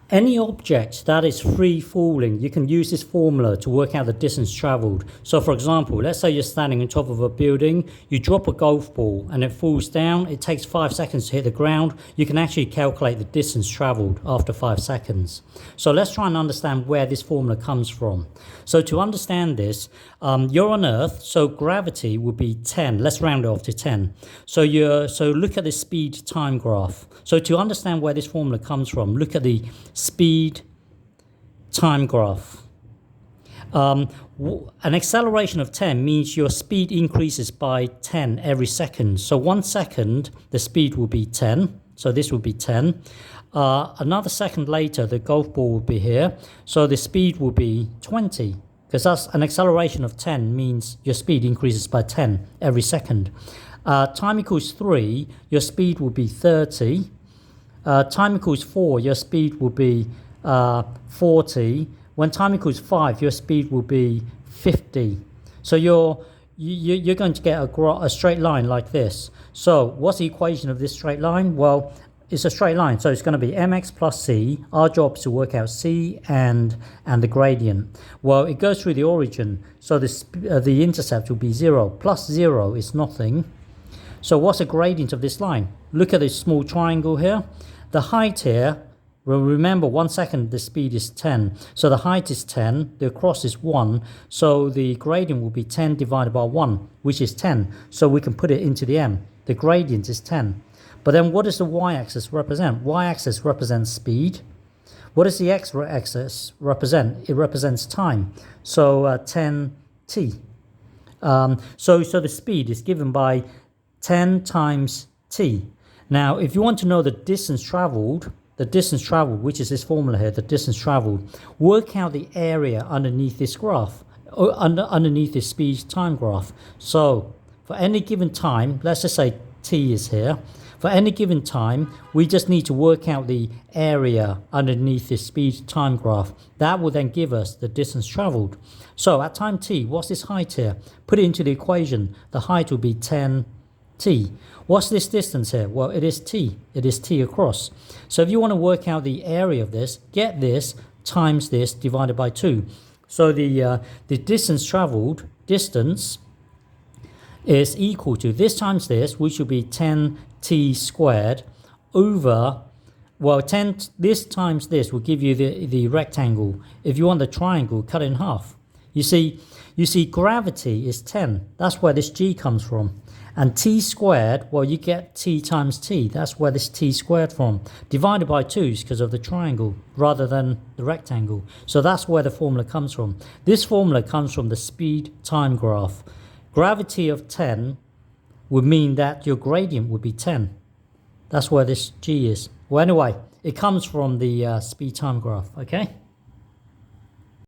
Any object that is free falling, you can use this formula to work out the distance traveled. So for example, let's say you're standing on top of a building, you drop a golf ball and it falls down, it takes 5 seconds to hit the ground. You can actually calculate the distance traveled after 5 seconds. So let's try and understand where this formula comes from. So to understand this, you're on Earth, so gravity would be 10. Let's round it off to 10. So look at the speed time graph. So to understand where this formula comes from, look at the speed time graph. An acceleration of 10 means your speed increases by 10 every second. So 1 second, the speed will be 10. So this will be 10. Another second later, the golf ball will be here. So the speed will be 20. Because that's an acceleration of 10 means your speed increases by 10 every second. Time equals 3, your speed will be 30. Time equals 4, your speed will be 40. When time equals 5, your speed will be 50. So you're going to get a straight line like this. So what's the equation of this straight line? Well, it's a straight line, so it's going to be mx plus c. Our job is to work out c and the gradient. Well, it goes through the origin, so the intercept will be 0. Plus 0 is nothing. So what's the gradient of this line? Look at this small triangle here. The height here, well, remember 1 second the speed is 10. So the height is 10, the across is 1. So the gradient will be 10 divided by 1, which is 10. So we can put it into the m. The gradient is 10. But then what does the y-axis represent? Y-axis represents speed. What does the x-axis represent? It represents time. So 10t. So the speed is given by 10 times t. Now, if you want to know the distance traveled, which is this formula here, the distance traveled, work out the area underneath this graph, underneath this speed time graph. So for any given time, let's just say t is here. For any given time, we just need to work out the area underneath this speed time graph. That will then give us the distance traveled. So at time t, what's this height here? Put it into the equation. The height will be 10t. What's this distance here? Well, it is t. It is t across. So if you want to work out the area of this, get this times this divided by 2. So the distance traveled, distance, is equal to this times this, which will be 10t squared over, well, this times this will give you the rectangle. If you want the triangle, cut it in half. You see gravity is 10. That's where this g comes from. And t squared, well, you get t times t. That's where this t squared from. Divided by 2 is because of the triangle rather than the rectangle. So that's where the formula comes from. This formula comes from the speed time graph. Gravity of 10 would mean that your gradient would be 10. That's where this g is. Well, anyway, it comes from the speed time graph, okay?